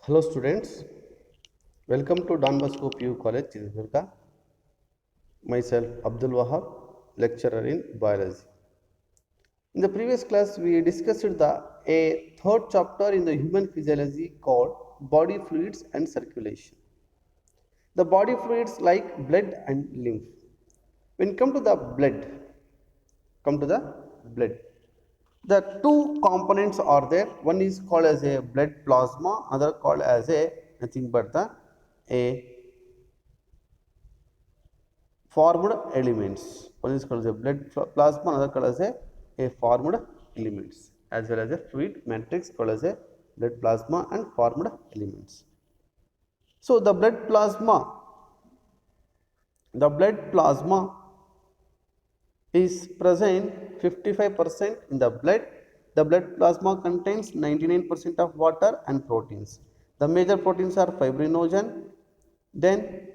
Hello students, welcome to Don Bosco PU College, Chitradurga. Myself Abdul Wahab, lecturer in biology. In the previous class, we discussed a third chapter in the human physiology called body fluids and circulation. The body fluids like blood and lymph. When come to the blood. The two components are there. One is called as a blood plasma, other called as a nothing but a formed elements. One is called as a blood plasma, another called as a formed elements, as well as a fluid matrix called as a blood plasma and formed elements. So the blood plasma is present 55% in the blood. The blood plasma contains 99% of water and proteins. The major proteins are fibrinogen, then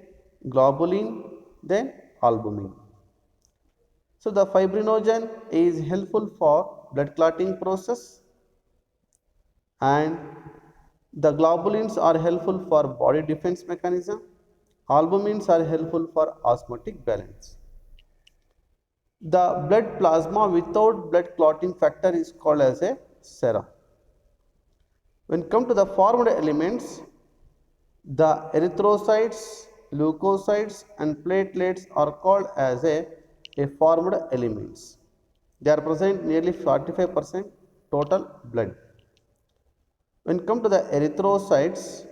globulin, then albumin. So the fibrinogen is helpful for blood clotting process, and the globulins are helpful for body defense mechanism. Albumins are helpful for osmotic balance. The blood plasma without blood clotting factor is called as a serum. When come to the formed elements, the erythrocytes, leukocytes and platelets are called as a formed elements. They are present nearly 45% total blood. When come to the erythrocytes,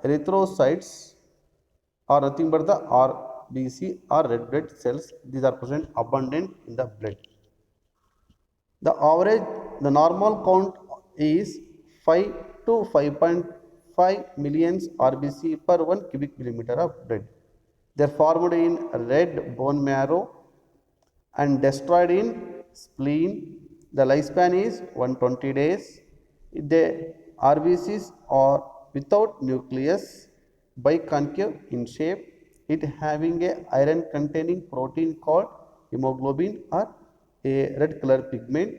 erythrocytes are nothing but the RBC or red blood cells. These are present abundant in the blood. The normal count is 5 to 5.5 millions RBC per 1 cubic millimeter of blood. They are formed in red bone marrow and destroyed in spleen. The lifespan is 120 days. The RBCs are without nucleus, biconcave in shape, it having a iron containing protein called hemoglobin or a red color pigment.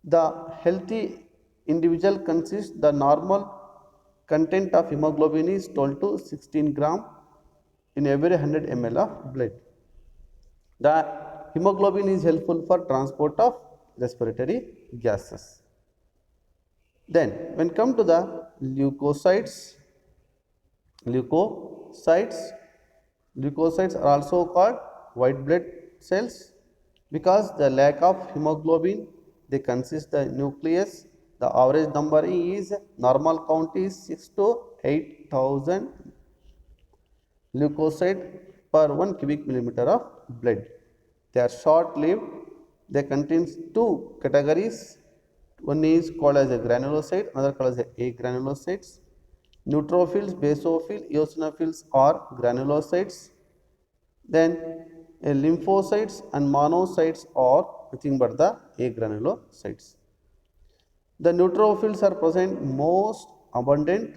The healthy individual consists the normal content of hemoglobin is 12 to 16 gram in every 100 ml of blood. The hemoglobin is helpful for transport of respiratory gases. Then when come to the leukocytes, leukocytes are also called white blood cells because the lack of hemoglobin they consist the nucleus. The average number is normal count is 6 to 8,000 leukocyte per 1 cubic millimeter of blood. They are short lived. They contain two categories. One is called as a granulocyte, another called as a agranulocytes. Neutrophils, basophils, eosinophils are granulocytes. Then lymphocytes and monocytes are nothing but the agranulocytes. The neutrophils are present most abundant,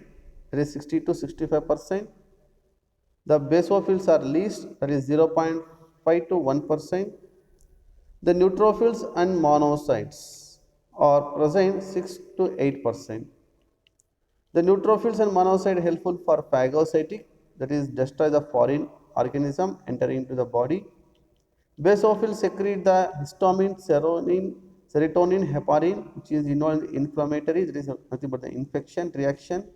that is 60 to 65%. The basophils are least, that is 0.5 to 1%. The neutrophils and monocytes are present 6 to 8%. The neutrophils and monocytes helpful for phagocytic, that is destroy the foreign organism entering into the body. Basophils secrete the histamine, serotonin, heparin, which is involved in inflammatory, that is nothing but the infection reaction.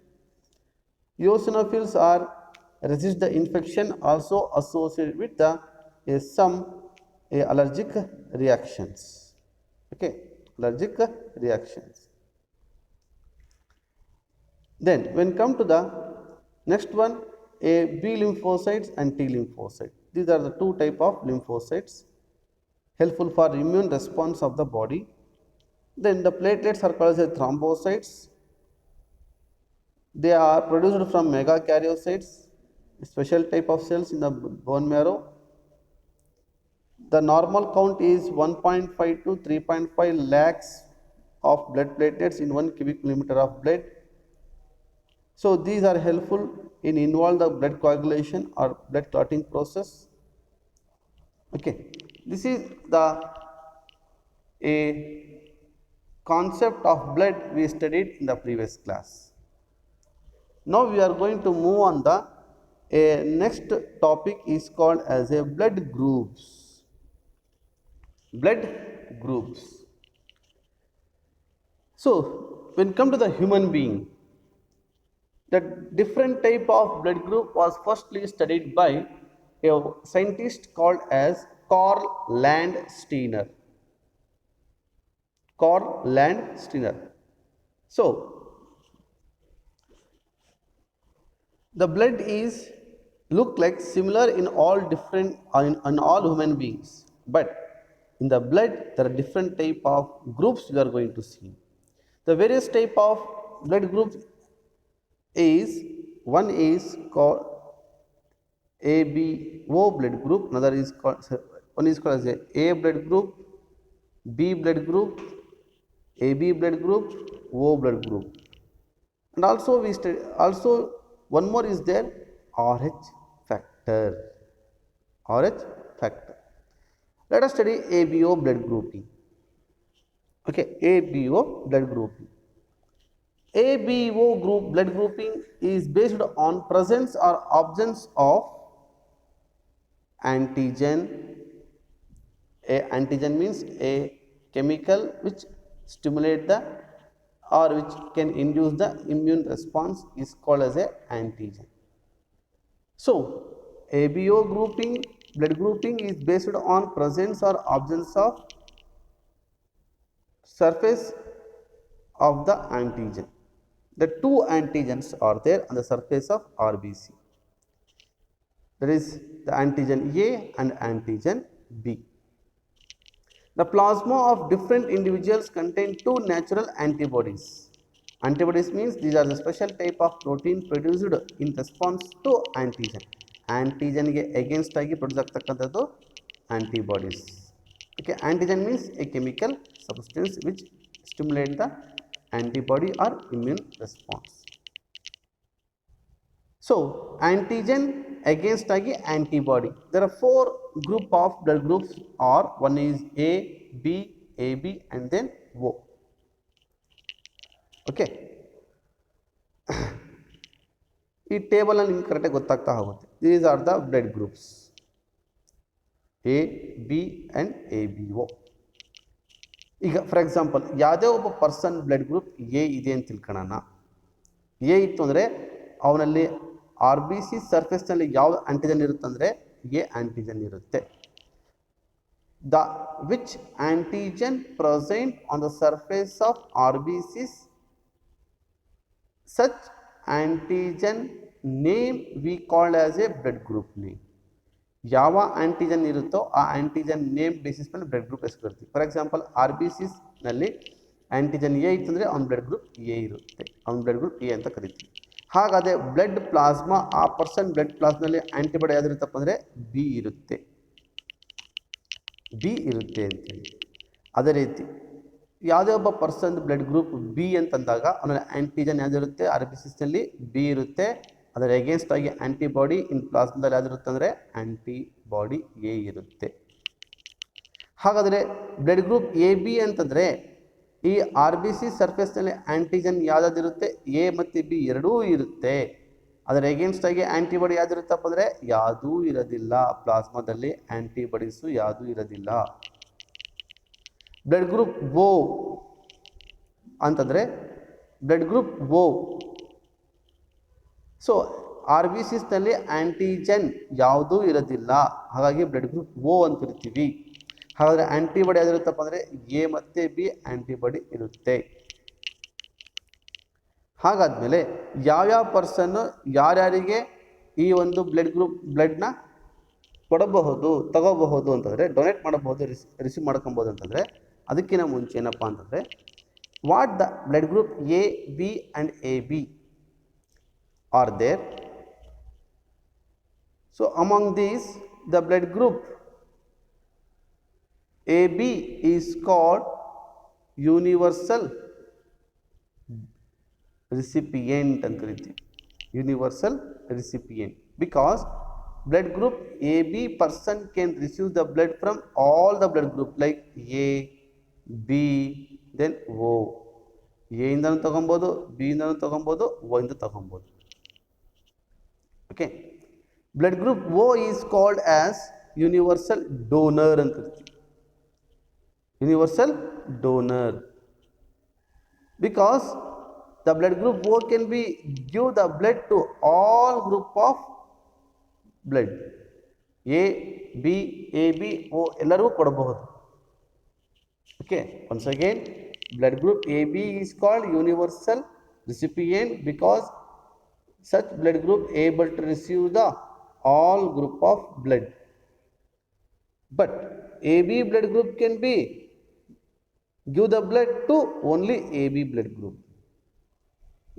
Eosinophils are resist the infection, also associated with the some allergic reactions. Okay, allergic reactions. Then when come to the next one, a B lymphocytes and T lymphocyte. These are the two type of lymphocytes helpful for immune response of the body. Then the platelets are called as thrombocytes. They are produced from megakaryocytes, a special type of cells in the bone marrow. The normal count is 1.5 to 3.5 lakhs of blood platelets in 1 cubic millimeter of blood. So these are helpful in involve the blood coagulation or blood clotting process. Okay, this is the a concept of blood we studied in the previous class. Now we are going to move on the next topic is called as a blood groups. Blood groups. So when come to the human being, the different type of blood group was firstly studied by a scientist called as Carl Landsteiner. Carl Landsteiner. So the blood is look like similar in all different in all human beings, but in the blood there are different type of groups we are going to see. The various type of blood groups is one is called ABO blood group, another is called one is called as A blood group, B blood group, AB blood group, O blood group, and also we study also one more is there RH factor. RH factor. Let us study ABO blood grouping. Okay, ABO blood grouping. ABO group blood grouping is based on presence or absence of antigen. A antigen means a chemical which stimulate the or which can induce the immune response is called as a antigen. So ABO grouping blood grouping is based on presence or absence of surface of the antigen. The two antigens are there on the surface of RBC. That is the antigen A and antigen B. The plasma of different individuals contain two natural antibodies. Antibodies means these are the special type of protein produced in response to antigen. Antigen ge against agi produce agtakantadu antibodies. Okay, antigen means a chemical substance which stimulate the antibody or immune response. So antigen against agi antibody. There are four group of blood groups, or one is A, B, AB and then O. Okay. ಈ table ಅಲ್ಲಿ ನಿಮ್ಗೆ ಕರೆಕ್ಟಾಗಿ ಗೊತ್ತಾಗ್ತಾ ಹೋಗುತ್ತೆ. These are the blood groups A, B and ABO. ಈಗ for example ಯಾವುದೇ ಒಬ್ಬ person blood group A ಇದೆ ಅಂತ ತಿಳ್ಕೊಳ್ಳೋಣ. ಎ ಇತ್ತು ಅಂದರೆ ಅವನಲ್ಲಿ RBC ಸರ್ಫೇಸ್ನಲ್ಲಿ ಯಾವ ಆಂಟಿಜನ್ ಇರುತ್ತೆ ಅಂದರೆ ಎ ಆಂಟಿಜನ್ ಇರುತ್ತೆ. The which antigen present on the surface of RBCs, such antigen name we call as a blood group name. ಯಾವ ಆಂಟಿಜನ್ ಇರುತ್ತೋ ಆ ಆಂಟಿಜನ್ ನೇಮ್ ಬೇಸಿಸ್ ಮೇಲೆ ಬ್ಲಡ್ ಗ್ರೂಪ್ ಹೆಸರು ಕರಿತೀವಿ. ಫಾರ್ ಎಕ್ಸಾಂಪಲ್ RBCs ನಲ್ಲಿ ಆಂಟಿಜನ್ ಎ ಇತ್ತು ಅಂದರೆ ಅವ್ನ ಬ್ಲಡ್ ಗ್ರೂಪ್ ಎ ಇರುತ್ತೆ, ಅವ್ನ ಬ್ಲಡ್ ಗ್ರೂಪ್ ಎ ಅಂತ ಕರಿತೀವಿ. ಹಾಗಾದರೆ ಬ್ಲಡ್ ಪ್ಲಾಸ್ಮಾ ಆ ಪರ್ಸನ್ ಬ್ಲಡ್ ಪ್ಲಾಸ್ಮಾದಲ್ಲಿ ಆಂಟಿಬಾಡಿ ಯಾವ್ದಿರುತ್ತಪ್ಪ ಅಂದರೆ ಬಿ ಇರುತ್ತೆ, ಬಿ ಇರುತ್ತೆ ಅಂತೇಳಿ. ಅದೇ ರೀತಿ ಯಾವುದೇ ಒಬ್ಬ ಪರ್ಸನ್ ಬ್ಲಡ್ ಗ್ರೂಪ್ ಬಿ ಅಂತಂದಾಗ ಅವನಲ್ಲಿ ಆಂಟಿಜನ್ ಯಾವ್ದಿರುತ್ತೆ RBCsನಲ್ಲಿ ಬಿ ಇರುತ್ತೆ. ಅದರ ಎಗೇನ್ಸ್ಟ್ ಆಗಿ ಆಂಟಿಬಾಡಿ ಇನ್ ಪ್ಲಾಸ್ಮಾದಲ್ಲಿ ಯಾವ್ದಿರುತ್ತೆ ಅಂದರೆ ಆಂಟಿಬಾಡಿ ಎ ಇರುತ್ತೆ. ಹಾಗಾದರೆ ಬ್ಲಡ್ ಗ್ರೂಪ್ ಎ ಬಿ ಅಂತಂದರೆ ಈ RBC ಸರ್ಫೇಸ್ನಲ್ಲಿ ಆಂಟಿಜನ್ ಯಾವುದಿರುತ್ತೆ ಎ ಮತ್ತು ಬಿ ಎರಡೂ ಇರುತ್ತೆ. ಅದರ ಎಗೇನ್ಸ್ಟ್ ಆಗಿ ಆಂಟಿಬಾಡಿ ಯಾವ್ದಿರುತ್ತಪ್ಪ ಅಂದರೆ ಯಾವುದೂ ಇರೋದಿಲ್ಲ, ಪ್ಲಾಸ್ಮಾದಲ್ಲಿ ಆಂಟಿಬಾಡೀಸು ಯಾವುದೂ ಇರೋದಿಲ್ಲ. ಬ್ಲಡ್ ಗ್ರೂಪ್ ಓ ಅಂತಂದರೆ ಬ್ಲಡ್ ಗ್ರೂಪ್ ಓ, ಸೊ RBCsನಲ್ಲಿ ಆಂಟಿಜನ್ ಯಾವುದೂ ಇರೋದಿಲ್ಲ, ಹಾಗಾಗಿ ಬ್ಲಡ್ ಗ್ರೂಪ್ ಓ ಅಂತ ಇರ್ತೀವಿ. ಹಾಗಾದರೆ ಆಂಟಿಬಾಡಿ ಯಾವ್ದಿರುತ್ತಪ್ಪ ಅಂದರೆ ಎ ಮತ್ತು ಬಿ ಆಂಟಿಬಾಡಿ ಇರುತ್ತೆ. ಹಾಗಾದ್ಮೇಲೆ ಯಾವ್ಯಾವ ಪರ್ಸನ್ನು ಯಾರ್ಯಾರಿಗೆ ಈ ಒಂದು ಬ್ಲಡ್ ಗ್ರೂಪ್ ಬ್ಲಡ್ನ ಕೊಡಬಹುದು ತಗೋಬಹುದು ಅಂತಂದರೆ, ಡೊನೇಟ್ ಮಾಡಬಹುದು, ರಿಸೀವ್ ಮಾಡ್ಕೊಬೋದು ಅಂತಂದರೆ, ಅದಕ್ಕಿಂತ ಮುಂಚೆ ಏನಪ್ಪ ಅಂತಂದರೆ what the blood group A B and A B are there. So among these the blood group A B is called universal recipient ಅಂತ ಕರಿತೀವಿ, universal recipient. Because blood group AB person can receive the blood from all the blood group like A, B, then O. A ಇಂದನೂ ತೊಗೊಬೋದು, B ಇಂದನೂ ತೊಗೊಬೋದು, O ಇಂದ ತೊಗೊಬೋದು. Okay. Blood group O is called as universal donor ಅಂತ ಕರಿತೀವಿ. Universal donor because the blood group O can be give the blood to all group of blood. A, B, AB, O ಎಲ್ಲರಿಗೂ ಕೊಡಬಹುದು. Okay, once again, blood group AB is called universal recipient because such blood group able to receive the all group of blood. But AB blood group can be give the blood to only AB blood group.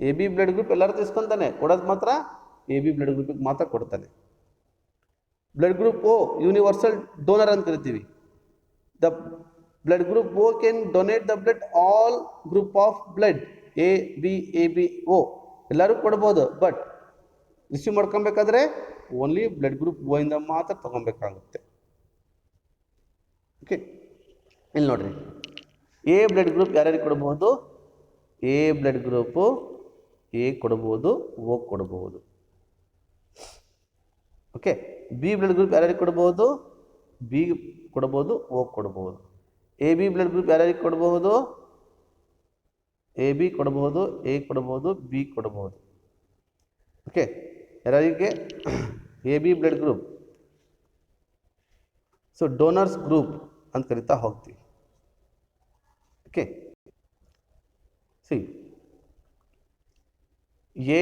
A B blood group ಎಲ್ಲರೂ ತಿಸ್ಕೊತಾನೆ, ಕೊಡೋದು ಮಾತ್ರ A B blood ಗ್ರೂಪಿಗೆ ಮಾತ್ರ ಕೊಡ್ತಾನೆ. Blood group O universal donor ಅಂತ ಕರಿತೀವಿ. The blood group O can donate the blood all group of blood A B O ಎಲ್ಲರೂ ಕೊಡ್ಬೋದು. ಬಟ್ ರಿಸೀವ್ ಮಾಡ್ಕೊಬೇಕಾದ್ರೆ ಓನ್ಲಿ ಬ್ಲಡ್ ಗ್ರೂಪ್ ಓ ಇಂದ ಮಾತ್ರ ತೊಗೊಬೇಕಾಗುತ್ತೆ. ಓಕೆ, ಇಲ್ಲಿ ನೋಡ್ರಿ, ಎ ಬ್ಲಡ್ ಗ್ರೂಪ್ ಯಾರ್ಯಾರಿಗೆ ಕೊಡ್ಬೋದು? ಎ ಬ್ಲಡ್ ಗ್ರೂಪು ಎ ಕೊಡ್ಬೋದು, ಓ ಕೊಡ್ಬೋದು. ಓಕೆ. ಬಿ ಬ್ಲಡ್ ಗ್ರೂಪ್ ಯಾರ್ಯಾರಿಗೆ ಕೊಡ್ಬೋದು? ಬಿ ಕೊಡ್ಬೋದು, ಓ ಕೊಡ್ಬೋದು. ಎ ಬಿ ಬ್ಲಡ್ ಗ್ರೂಪ್ ಯಾರ್ಯಾರಿಗೆ ಕೊಡ್ಬೋದು? ಎ ಬಿ ಕೊಡ್ಬೋದು, ಎ ಕೊಡ್ಬೋದು, ಬಿ ಕೊಡ್ಬೋದು. ಓಕೆ. ಯಾರಿಗೆ? A B blood group. So donors group ಅಂತ ಕರಿತಾ ಹೋಗ್ತೀವಿ. Okay. C A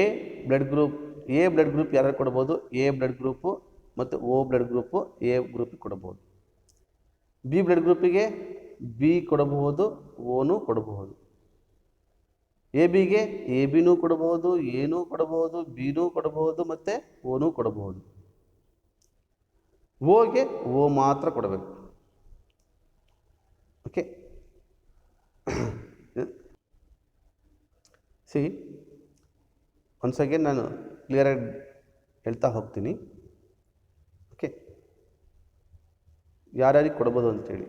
blood group ಯಾರು ಕೊಡ್ಬೋದು? ಎ ಬ್ಲಡ್ ಗ್ರೂಪು ಮತ್ತು ಓ ಬ್ಲಡ್ ಗ್ರೂಪು ಎ ಗ್ರೂಪಿಗೆ ಕೊಡಬಹುದು. ಬಿ ಬ್ಲಡ್ ಗ್ರೂಪಿಗೆ ಬಿ ಕೊಡಬಹುದು, ಓನೂ ಕೊಡಬಹುದು. ಎ ಬಿಗೆ ಎ ಬಿನೂ ಕೊಡಬಹುದು, ಏನೂ ಕೊಡಬಹುದು, ಬಿನೂ ಕೊಡಬಹುದು ಮತ್ತು ಓನೂ ಕೊಡಬಹುದು. ಓಗೆ ಓ ಮಾತ್ರ ಕೊಡಬೇಕು. ಓಕೆ. ಸಿ ಒನ್ಸ್ ಅಗೇನ್ ನಾನು ಕ್ಲಿಯರಾಗಿ ಹೇಳ್ತಾ ಹೋಗ್ತೀನಿ. ಓಕೆ, ಯಾರ್ಯಾರಿಗೆ ಕೊಡ್ಬೋದು ಅಂತೇಳಿ.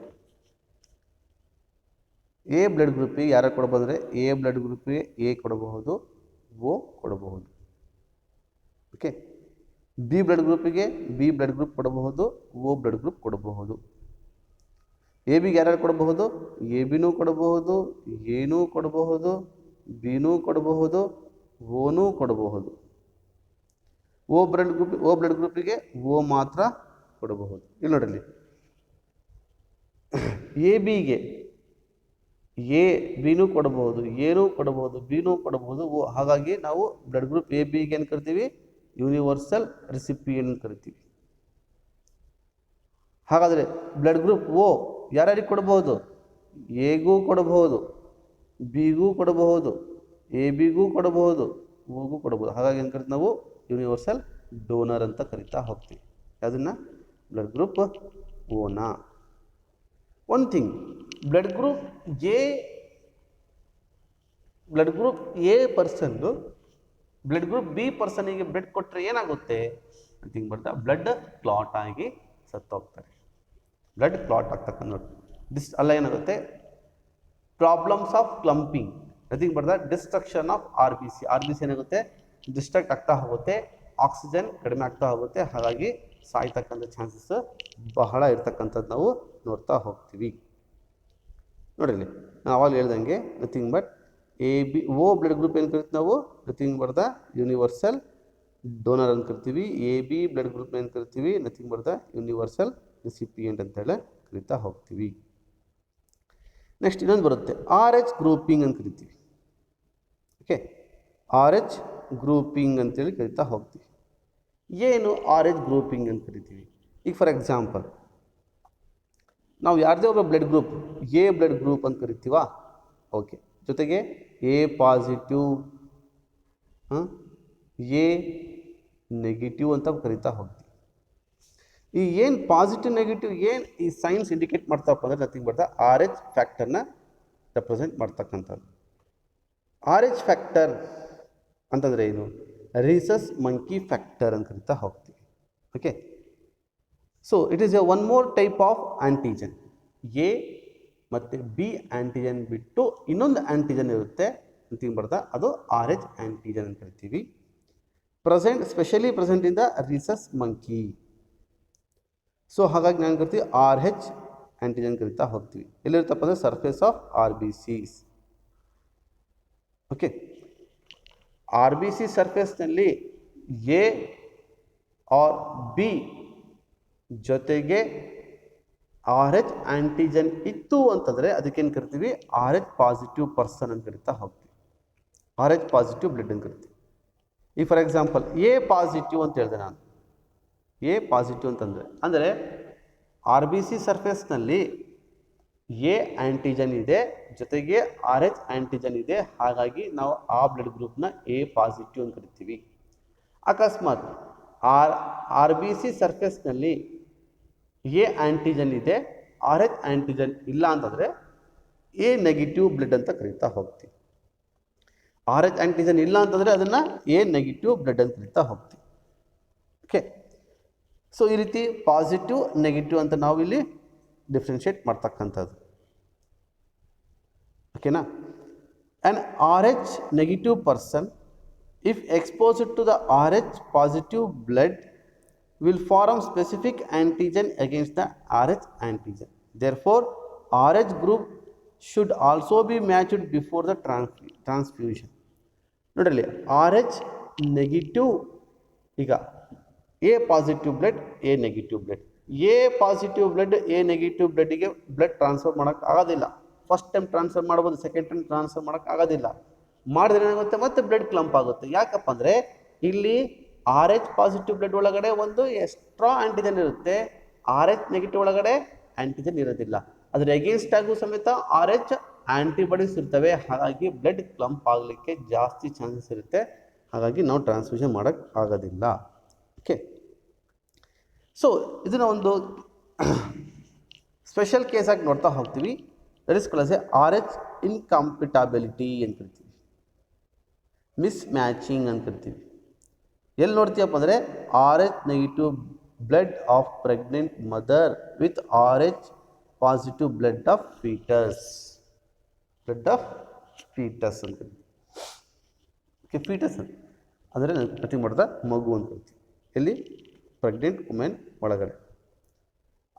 ಎ ಬ್ಲಡ್ ಗ್ರೂಪಿಗೆ ಯಾರು ಕೊಡ್ಬೋದು ಅಂದರೆ ಎ ಬ್ಲಡ್ ಗ್ರೂಪಿಗೆ ಎ ಕೊಡಬಹುದು, ಓ ಕೊಡಬಹುದು. ಓಕೆ. ಬಿ ಬ್ಲಡ್ ಗ್ರೂಪಿಗೆ ಬಿ ಬ್ಲಡ್ ಗ್ರೂಪ್ ಕೊಡಬಹುದು, ಓ ಬ್ಲಡ್ ಗ್ರೂಪ್ ಕೊಡಬಹುದು. ಎ ಬಿಗೆ ಯಾರ್ಯಾರು ಕೊಡಬಹುದು? ಎ ಬಿನೂ ಕೊಡಬಹುದು, ಏನೂ ಕೊಡಬಹುದು, ಬಿನೂ ಕೊಡಬಹುದು, ಓನೂ ಕೊಡಬಹುದು. ಓ ಬ್ಲಡ್ ಗ್ರೂಪಿಗೆ ಓ ಮಾತ್ರ ಕೊಡಬಹುದು. ಇಲ್ಲಿ ನೋಡಲಿ, ಎ ಬಿಗೆ ಎ ಬಿನೂ ಕೊಡಬಹುದು, ಏನೂ ಕೊಡಬಹುದು, ಬಿನೂ ಕೊಡಬಹುದು, ಓ. ಹಾಗಾಗಿ ನಾವು ಬ್ಲಡ್ ಗ್ರೂಪ್ ಎ ಬಿಗೆ ಏನು ಕರಿತೀವಿ? ಯೂನಿವರ್ಸಲ್ ರೆಸಿಪಿಯೆಂಟ್ ಅಂತ ಕರಿತೀವಿ. ಹಾಗಾದರೆ ಬ್ಲಡ್ ಗ್ರೂಪ್ ಓ ಯಾರ್ಯಾರಿಗೆ ಕೊಡಬಹುದು? ಎಗೂ ಕೊಡಬಹುದು, ಬಿಗೂ ಕೊಡಬಹುದು, ಎ ಬಿಗೂ ಕೊಡಬಹುದು, ಓಗೂ ಕೊಡಬಹುದು. ಹಾಗಾಗಿ ಏನು ಕರಿತೀವಿ ನಾವು? ಯೂನಿವರ್ಸಲ್ ಡೋನರ್ ಅಂತ ಕರಿತಾ ಹೋಗ್ತೀವಿ. ಅದನ್ನು ಬ್ಲಡ್ ಗ್ರೂಪ್ ಓನ. One thing, blood group A ಪರ್ಸನ್ದು ಬ್ಲಡ್ ಗ್ರೂಪ್ ಬಿ ಪರ್ಸನಿಗೆ ಬ್ಲಡ್ ಕೊಟ್ಟರೆ ಏನಾಗುತ್ತೆ ಅಂತ ಹಿಂಗೆ ಬರ್ತಾ ಬ್ಲಡ್ ಕ್ಲಾಟ್ ಆಗಿ ಸತ್ತೋಗ್ತಾರೆ. ಬ್ಲಡ್ ಕ್ಲಾಟ್ ಆಗ್ತಕ್ಕಂಥ ಅಲ್ಲ ಏನಾಗುತ್ತೆ? ಪ್ರಾಬ್ಲಮ್ಸ್ ಆಫ್ ಕ್ಲಂಪಿಂಗ್, ನಥಿಂಗ್ ಬರ್ತಾ destruction of R B C ಏನಾಗುತ್ತೆ? ಡಿಸ್ಟ್ರಾಕ್ಟ್ ಆಗ್ತಾ ಹೋಗುತ್ತೆ, ಆಕ್ಸಿಜನ್ ಕಡಿಮೆ ಆಗ್ತಾ ಹೋಗುತ್ತೆ. ಹಾಗಾಗಿ ಸಾಯ್ತಕ್ಕಂಥ ಚಾನ್ಸಸ್ ಬಹಳ ಇರ್ತಕ್ಕಂಥದ್ದು ನಾವು ನೋಡ್ತಾ ಹೋಗ್ತೀವಿ. ನೋಡಿರಿ, ನಾನು ಅವಾಗ ಹೇಳ್ದಂಗೆ nothing but A B O blood group ಏನು ಕರಿತೀವಿ ನಾವು? ನಥಿಂಗ್ ಬರ್ದ ಯೂನಿವರ್ಸಲ್ ಡೋನರ್ ಅಂತ ಕರಿತೀವಿ. ಎ ಬಿ ಬ್ಲಡ್ ಗ್ರೂಪ್ ಏನು ಕರಿತೀವಿ? ನಥಿಂಗ್ ಬರ್ದ ಯೂನಿವರ್ಸಲ್ ರೆಸಿಪಿಯೆಂಟ್ ಅಂತೇಳಿ ಕರಿತಾ ಹೋಗ್ತೀವಿ. ನೆಕ್ಸ್ಟ್ ಇನ್ನೊಂದು ಬರುತ್ತೆ, ಆರ್ ಎಚ್ ಗ್ರೂಪಿಂಗ್ ಅಂತ ಕರಿತೀವಿ. ಓಕೆ, ಆರ್ ಎಚ್ ಗ್ರೂಪಿಂಗ್ ಅಂತೇಳಿ ಕರಿತಾ ಹೋಗ್ತೀವಿ. ಏನು ಆರ್ ಎಚ್ ಗ್ರೂಪಿಂಗ್ ಅಂತ ಕರಿತೀವಿ? ಈಗ ಫಾರ್ ಎಕ್ಸಾಂಪಲ್, ನಾವು ಯಾರದೇ ಒಬ್ಬ blood group A blood group ಅಂತ ಕರಿತೀವ. ಓಕೆ, ಜೊತೆಗೆ ಎ ಪಾಸಿಟಿವ್, ಎ ನೆಗೆಟಿವ್ ಅಂತ ಕರಿತಾ ಹೋಗ್ತೀವಿ. ಈ ಏನು ಪಾಸಿಟಿವ್ ನೆಗೆಟಿವ್ ಏನು ಈ ಸೈನ್ಸ್ ಇಂಡಿಕೇಟ್ ಮಾಡ್ತಾವಪ್ಪ ಅಂದರೆ ನಥಿಂಗ್ ಬರ್ತಾ ಆರ್ ಎಚ್ ಫ್ಯಾಕ್ಟರ್ನ ರೆಪ್ರೆಸೆಂಟ್ ಮಾಡ್ತಕ್ಕಂಥದ್ದು. ಆರ್ ಎಚ್ ಫ್ಯಾಕ್ಟರ್ ಅಂತಂದರೆ ಏನು? ರೀಸಸ್ ಮಂಕಿ ಫ್ಯಾಕ್ಟರ್ ಅಂತ ಕರಿತಾ ಹೋಗ್ತೀವಿ. Okay, so it is A one more type of antigen. A ಮತ್ತು ಬಿ ಆ್ಯಂಟಿಜನ್ ಬಿಟ್ಟು ಇನ್ನೊಂದು ಆ್ಯಂಟಿಜನ್ ಇರುತ್ತೆ ಅಂತ ಬರ್ತಾ ಅದು RH ಆ್ಯಂಟಿಜನ್ ಅಂತ ಕರಿತೀವಿ. Specially present in the rhesus monkey. So ಹಾಗಾಗಿ ನಾನು ಕರಿತೀವಿ RH ಆ್ಯಂಟಿಜನ್ ಕರಿತಾ ಹೋಗ್ತೀವಿ. ಎಲ್ಲಿರುತ್ತಪ್ಪ ಅಂದರೆ surface of RBCs. Okay, RBC ಸರ್ಫೇಸ್ನಲ್ಲಿ ಎ ಆರ್ ಬಿ ಜೊತೆಗೆ RH ಆ್ಯಂಟಿಜನ್ ಇತ್ತು ಅಂತಂದರೆ ಅದಕ್ಕೇನು ಕರಿತೀವಿ RH ಪಾಸಿಟಿವ್ ಪರ್ಸನ್ ಅಂತ ಕರಿತಾ ಹೋಗ್ತೀವಿ. RH ಪಾಸಿಟಿವ್ ಬ್ಲಡ್ ಅಂತ ಕರಿತೀವಿ. ಈ ಫಾರ್ ಎಕ್ಸಾಂಪಲ್ ಎ ಪಾಸಿಟಿವ್ ಅಂತ ಹೇಳಿದೆ ನಾನು. ಎ ಪಾಸಿಟಿವ್ ಅಂತಂದರೆ ಅಂದರೆ RBC ಸರ್ಫೇಸ್ನಲ್ಲಿ ಎ ಆ್ಯಂಟಿಜನ್ ಇದೆ ಜೊತೆಗೆ RH ಆ್ಯಂಟಿಜನ್ ಇದೆ. ಹಾಗಾಗಿ ನಾವು ಆ ಬ್ಲಡ್ ಗ್ರೂಪ್ನ ಎ ಪಾಸಿಟಿವ್ ಅಂತ ಕರಿತೀವಿ. ಅಕಸ್ಮಾತ್ RBC ಸರ್ಫೇಸ್ನಲ್ಲಿ ಎ ಆ್ಯಂಟಿಜನ್ ಇದೆ RH ಆ್ಯಂಟಿಜನ್ ಇಲ್ಲ ಅಂತಂದರೆ ಎ ನೆಗೆಟಿವ್ ಬ್ಲಡ್ ಅಂತ ಕರಿತಾ ಹೋಗ್ತೀವಿ. RH ಆ್ಯಂಟಿಜನ್ ಇಲ್ಲ ಅಂತಂದರೆ ಅದನ್ನು ಎ ನೆಗೆಟಿವ್ ಬ್ಲಡ್ ಅಂತ ಕರಿತಾ ಹೋಗ್ತೀವಿ. ಓಕೆ, ಸೊ ಈ ರೀತಿ ಪಾಸಿಟಿವ್ ನೆಗೆಟಿವ್ ಅಂತ ನಾವು ಇಲ್ಲಿ ಡಿಫ್ರೆನ್ಷಿಯೇಟ್ ಮಾಡ್ತಕ್ಕಂಥದ್ದು. ಓಕೆನಾ. And RH negative person if exposed to the RH positive blood will form specific antigen against the RH antigen. Therefore, RH group should also be matched before the transfusion. ನೋಡ್ರಿ, RH negative, ಈಗ A positive blood, A negative blood. A positive blood A negative ಬ್ಲಡ್ಗೆ blood transfer ಮಾಡೋಕ್ಕೆ ಆಗೋದಿಲ್ಲ. First time transfer ಮಾಡ್ಬೋದು, second time transfer ಮಾಡೋಕ್ಕೆ ಆಗೋದಿಲ್ಲ. ಮಾಡಿದ್ರೆ ಏನಾಗುತ್ತೆ, ಮತ್ತೆ ಬ್ಲಡ್ ಕ್ಲಂಪ್ ಆಗುತ್ತೆ. ಯಾಕಪ್ಪ ಅಂದರೆ ಇಲ್ಲಿ RH ಪಾಸಿಟಿವ್ ಬ್ಲಡ್ ಒಳಗಡೆ ಒಂದು ಎಕ್ಸ್ಟ್ರಾ ಆ್ಯಂಟಿಜನ್ ಇರುತ್ತೆ, RH ನೆಗೆಟಿವ್ ಒಳಗಡೆ ಆ್ಯಂಟಿಜನ್ ಇರೋದಿಲ್ಲ. ಅದರ ಎಗೇನ್ಸ್ಟ್ ಆಗು ಸಮೇತ RH ಆ್ಯಂಟಿಬಾಡೀಸ್ ಇರ್ತವೆ. ಹಾಗಾಗಿ ಬ್ಲಡ್ ಕ್ಲಂಪ್ ಆಗಲಿಕ್ಕೆ ಜಾಸ್ತಿ ಚಾನ್ಸಸ್ ಇರುತ್ತೆ. ಹಾಗಾಗಿ ನಾವು ಟ್ರಾನ್ಸ್ಫ್ಯೂಷನ್ ಮಾಡೋಕ್ಕೆ ಆಗೋದಿಲ್ಲ. ಓಕೆ, ಸೊ ಇದನ್ನು ಒಂದು ಸ್ಪೆಷಲ್ ಕೇಸಾಗಿ ನೋಡ್ತಾ ಹೋಗ್ತೀವಿ. ದಟ್ ಇಸ್ ಕಾಲ್ಡ್ RH ಇನ್ಕಂಪಿಟಬಿಲಿಟಿ ಅಂತ ಕರಿತೀವಿ, ಮಿಸ್ ಮ್ಯಾಚಿಂಗ್ ಅಂತ ಕರಿತೀವಿ. ಎಲ್ಲಿ ನೋಡ್ತೀವಪ್ಪ ಅಂದರೆ RH negative blood of pregnant mother with RH positive blood of foetus. Blood of foetus ಅಂತ. ಓಕೆ, ಫೀಟಸ್ ಅಂದರೆ ಕಟಿಂಗ್ ಮಾಡಿದ ಮಗು ಅಂತ ಹೇಳ್ತೀವಿ. ಎಲ್ಲಿ ಪ್ರೆಗ್ನೆಂಟ್ ವುಮೆನ್ ಒಳಗಡೆ.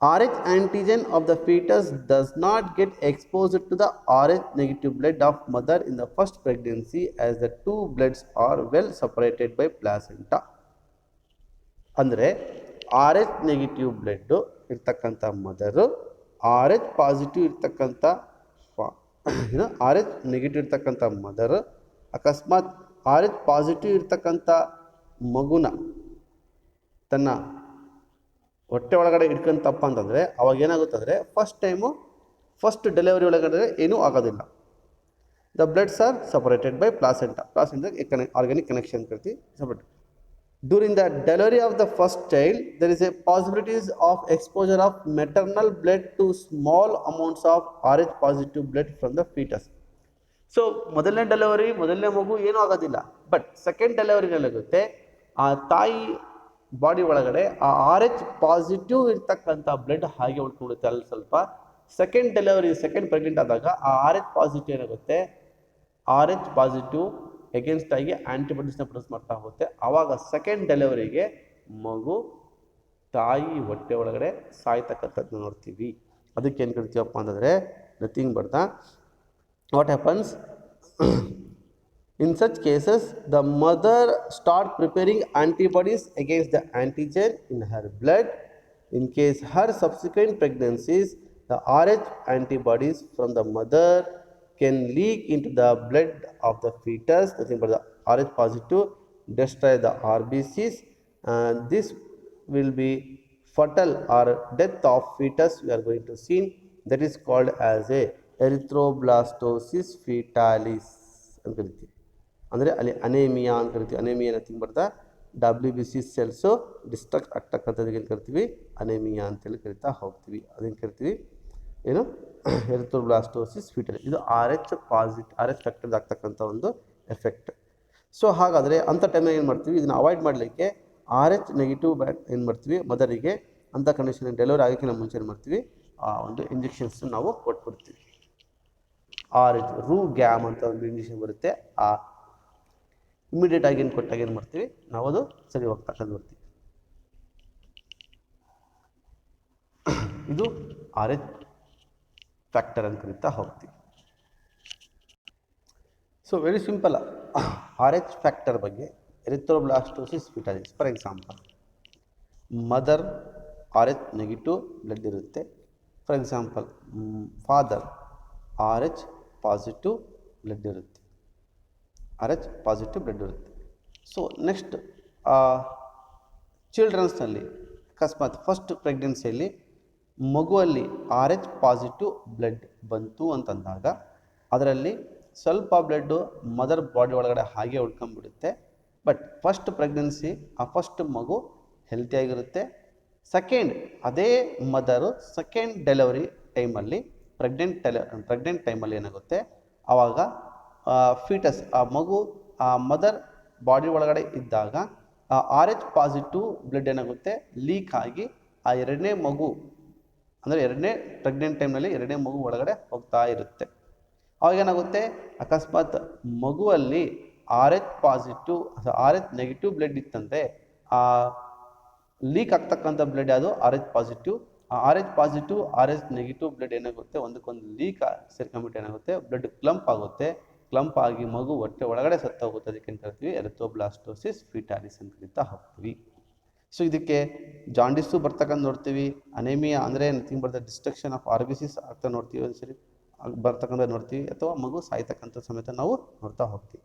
RH antigen of the fetus does not get exposed to the RH negative blood of mother in the first pregnancy as the two bloods are well separated by placenta. ಅಂದರೆ RH negative blood ಇರ್ತಕ್ಕಂಥ mother, RH positive ಇರ್ತಕ್ಕಂಥ RH negative ಇರ್ತಕ್ಕಂಥ mother ಅಕಸ್ಮಾತ್ RH positive ಇರ್ತಕ್ಕಂಥ ಮಗುನ ತನ್ನ ಹೊಟ್ಟೆ ಒಳಗಡೆ ಇಟ್ಕೊಂತಪ್ಪ ಅಂತಂದರೆ ಅವಾಗ ಏನಾಗುತ್ತೆ ಅಂದರೆ ಫಸ್ಟ್ ಡೆಲಿವರಿ ಒಳಗಡೆ ಏನೂ ಆಗೋದಿಲ್ಲ. The bloods are separated by placenta. Placenta organic connection ಕರಿತೀವಿ, separate. During the delivery of the first child there is a possibilities of exposure of maternal blood to small amounts of RH positive blood from the fetus. So ಮೊದಲನೇ delivery, ಮೊದಲನೇ ಮಗು ಏನೂ ಆಗೋದಿಲ್ಲ. But second ಡೆಲಿವರಿನಲ್ಲಾಗುತ್ತೆ ಆ ತಾಯಿ body ಒಳಗಡೆ ಆ RH positive ಇರ್ತಕ್ಕಂಥ ಬ್ಲಡ್ ಹಾಗೆ ಉಳ್ಕೊಳ್ಳುತ್ತೆ ಅಲ್ಲಿ ಸ್ವಲ್ಪ. ಸೆಕೆಂಡ್ ಡೆಲಿವರಿ, ಸೆಕೆಂಡ್ ಪ್ರೆಗ್ನೆಂಟ್ ಆದಾಗ ಆ RH ಪಾಸಿಟಿವ್ ಏನಾಗುತ್ತೆ, RH ಪಾಸಿಟಿವ್ ಎಗೇನ್ಸ್ಟ್ ಆಗಿ ಆ್ಯಂಟಿಬಾಡೀಸ್ನ ಪ್ರೊಡ್ಯೂಸ್ ಮಾಡ್ತಾ ಹೋಗುತ್ತೆ. ಆವಾಗ ಸೆಕೆಂಡ್ ಡೆಲಿವರಿಗೆ ಮಗು ತಾಯಿ ಹೊಟ್ಟೆ ಒಳಗಡೆ ಸಾಯ್ತಕ್ಕಂಥದ್ದನ್ನ ನೋಡ್ತೀವಿ. ಅದಕ್ಕೆ ಏನು ಕರಿತೀವಪ್ಪ ಅಂತಂದರೆ nothing but what happens in such cases the mother start preparing antibodies against the antigen in her blood. In case her subsequent pregnancies, the RH antibodies from the mother can leak into the blood of the fetus. Nothing but the RH positive destroy the RBCs, and this will be fatal or death of fetus we are going to see. That is called as a erythroblastosis fetalis ಅಂತ ಕರಿತೀವಿ. ಅಂದರೆ ಅಲ್ಲಿ anaemia ಅಂತ ಕರಿತೀವಿ. Anaemia nothing ಬರ್ತಾ WBC cells destruct ಆಗ್ತಕ್ಕಂಥದ್ದು ಏನು ಕರಿತೀವಿ, ಅನೇಮಿಯಾ ಅಂತೇಳಿ ಕರಿತಾ ಹೋಗ್ತೀವಿ. ಅದನ್ನು ಕರಿತೀವಿ ಏನು, ಎರಿಥ್ರೋಬ್ಲಾಸ್ಟೋಸಿಸ್ ಫೀಟಲ್. ಇದು RH ಫ್ಯಾಕ್ಟರ್ ಆಗ್ತಕ್ಕಂಥ ಒಂದು ಎಫೆಕ್ಟ್. ಸೊ ಹಾಗಾದರೆ ಅಂಥ ಟೈಮ್ನಾಗ ಏನು ಮಾಡ್ತೀವಿ, ಇದನ್ನು ಅವಾಯ್ಡ್ ಮಾಡಲಿಕ್ಕೆ RH ನೆಗೆಟಿವ್ ಏನು ಮಾಡ್ತೀವಿ ಮದರಿಗೆ ಅಂಥ ಕಂಡೀಷನ್ ಡೆಲಿವರಿ ಆಗೋಕ್ಕಿಂತ ಮುಂಚೆ ಏನು ಮಾಡ್ತೀವಿ, ಆ ಒಂದು ಇಂಜೆಕ್ಷನ್ಸ್ ನಾವು ಕೊಟ್ಬಿಡ್ತೀವಿ. ಆರ್ ಎಚ್ ರೂ ಗ್ಯಾಮ್ ಅಂತ ಒಂದು ಇಂಜೆಕ್ಷನ್ ಬರುತ್ತೆ. ಆ ಇಮಿಡಿಯೇಟ್ ಆಗಿ ಏನು ಕೊಟ್ಟಾಗ ಏನು ಮಾಡ್ತೀವಿ ನಾವು ಅದು ಸರಿ ಹೋಗ್ತಕ್ಕಂಥ ಬರ್ತೀವಿ. ಇದು ಆರ್ ಎಚ್ ಫ್ಯಾಕ್ಟರ್ ಅಂತ ಕರೀತಾ ಹೋಗ್ತೀವಿ. So very simple, R H factor ಬಗ್ಗೆ erythroblastosis fetalis for example, mother R H negative blood ಇರುತ್ತೆ. For example father R H positive blood ಇರುತ್ತೆ. ಆರ್ ಎಚ್ ಪಾಸಿಟಿವ್ ಬ್ಲಡ್ ಇರುತ್ತೆ. ಸೊ ನೆಕ್ಸ್ಟ್ ಚಿಲ್ಡ್ರನ್ಸ್ನಲ್ಲಿ ಅಕಸ್ಮಾತ್ first ಪ್ರೆಗ್ನೆನ್ಸಿಯಲ್ಲಿ ಮಗುವಲ್ಲಿ ಆರ್ ಎಚ್ ಪಾಸಿಟಿವ್ ಬ್ಲಡ್ ಬಂತು ಅಂತಂದಾಗ ಅದರಲ್ಲಿ ಸ್ವಲ್ಪ ಬ್ಲಡ್ಡು ಮದರ್ ಬಾಡಿ ಒಳಗಡೆ ಹಾಗೆ ಉಳ್ಕೊಂಡ್ಬಿಡುತ್ತೆ. ಬಟ್ ಫಸ್ಟ್ ಪ್ರೆಗ್ನೆನ್ಸಿ ಆ ಫಸ್ಟ್ ಮಗು ಹೆಲ್ತಿಯಾಗಿರುತ್ತೆ. ಸೆಕೆಂಡ್ ಅದೇ ಮದರು ಸೆಕೆಂಡ್ ಡೆಲಿವರಿ ಟೈಮಲ್ಲಿ ಪ್ರೆಗ್ನೆಂಟ್ ಟೈಮಲ್ಲಿ ಏನಾಗುತ್ತೆ ಆವಾಗ ಫೀಟಸ್ ಆ ಮಗು ಆ ಮದರ್ ಬಾಡಿ ಒಳಗಡೆ ಇದ್ದಾಗ ಆರ್ ಎಚ್ ಪಾಸಿಟಿವ್ ಬ್ಲಡ್ ಏನಾಗುತ್ತೆ ಲೀಕ್ ಆಗಿ ಆ ಎರಡನೇ ಮಗು ಅಂದರೆ ಎರಡನೇ ಪ್ರೆಗ್ನೆಂಟ್ ಟೈಮ್ನಲ್ಲಿ ಎರಡನೇ ಮಗು ಒಳಗಡೆ ಹೋಗ್ತಾ ಇರುತ್ತೆ. ಆವಾಗ ಏನಾಗುತ್ತೆ ಅಕಸ್ಮಾತ್ ಮಗುವಲ್ಲಿ R H positive R H negative blood ಇತ್ತಂದರೆ ಆ ಲೀಕ್ ಆಗ್ತಕ್ಕಂಥ ಬ್ಲಡ್ ಯಾವುದು R H positive. R H positive R H negative blood ಏನಾಗುತ್ತೆ ಒಂದಕ್ಕೊಂದು ಲೀಕ್ ಸೇರ್ಕೊಂಡ್ಬಿಟ್ಟು ಏನಾಗುತ್ತೆ ಬ್ಲಡ್ ಕ್ಲಂಪ್ ಆಗುತ್ತೆ. ಕ್ಲಂಪ್ ಆಗಿ ಮಗು ಹೊಟ್ಟೆ ಒಳಗಡೆ ಸತ್ತೋಗುತ್ತೆ. ಅದಕ್ಕೆ ಅಂತ ಹೇಳ್ತೀವಿ ಎರಿಥ್ರೋಬ್ಲಾಸ್ಟೋಸಿಸ್ ಫೀಟಾಲಿಸ್ ಅಂತ ಕರೀತಾ ಹೋಗ್ತೀವಿ. ಸೊ ಇದಕ್ಕೆ ಜಾಂಡಿಸು ಬರ್ತಕ್ಕಂಥ ನೋಡ್ತೀವಿ. ಅನೇಮಿಯಾ ಅಂದರೆ nothing but the destruction of RBCs ಆಗ್ತಾ ನೋಡ್ತೀವಿ, ಒಂದ್ಸರಿ ಬರ್ತಕ್ಕಂಥ ನೋಡ್ತೀವಿ, ಅಥವಾ ಮಗು ಸಾಯ್ತಕ್ಕಂಥ ಸಮೇತ ನಾವು ನೋಡ್ತಾ ಹೋಗ್ತೀವಿ.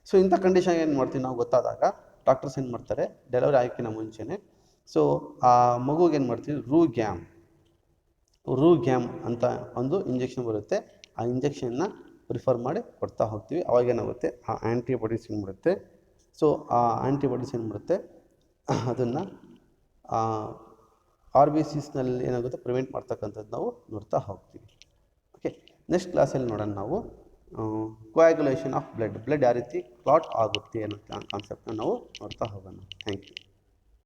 ಸೊ ಇಂಥ ಕಂಡೀಷನ್ ಏನು ಮಾಡ್ತೀವಿ ನಾವು ಗೊತ್ತಾದಾಗ ಡಾಕ್ಟರ್ಸ್ ಏನು ಮಾಡ್ತಾರೆ ಡೆಲಿವರಿ ಆಗೋಕ್ಕಿಂತ ಮುಂಚೆನೇ ಸೊ ಆ ಮಗುಗೆ ಏನು ಮಾಡ್ತೀವಿ ರೂ ಗ್ಯಾಮ್ ಅಂತ ಒಂದು ಇಂಜೆಕ್ಷನ್ ಬರುತ್ತೆ. ಆ ಇಂಜೆಕ್ಷನ್ನ ಪ್ರಿಫರ್ ಮಾಡಿ ಕೊಡ್ತಾ ಹೋಗ್ತೀವಿ. ಅವಾಗೇನಾಗುತ್ತೆ ಆ ಆ್ಯಂಟಿಬಾಡೀಸ್ ಏನು ಮಾಡುತ್ತೆ ಸೊ ಆ ಆ್ಯಂಟಿಬಾಡೀಸ್ ಏನು ಮಾಡುತ್ತೆ ಅದನ್ನು ಆರ್ ಬಿ ಸಿಸ್ನಲ್ಲಿ ಏನಾಗುತ್ತೆ ಪ್ರಿವೆಂಟ್ ಮಾಡ್ತಕ್ಕಂಥದ್ದು ನಾವು ನೋಡ್ತಾ ಹೋಗ್ತೀವಿ. ಓಕೆ, ನೆಕ್ಸ್ಟ್ ಕ್ಲಾಸಲ್ಲಿ ನೋಡೋಣ ನಾವು ಕೋಯಾಗುಲೇಷನ್ ಆಫ್ ಬ್ಲಡ್ ಯಾವ ರೀತಿ ಕ್ಲಾಟ್ ಆಗುತ್ತೆ ಅನ್ನೋ ಕಾನ್ಸೆಪ್ಟನ್ನ ನಾವು ನೋಡ್ತಾ ಹೋಗೋಣ. Thank you.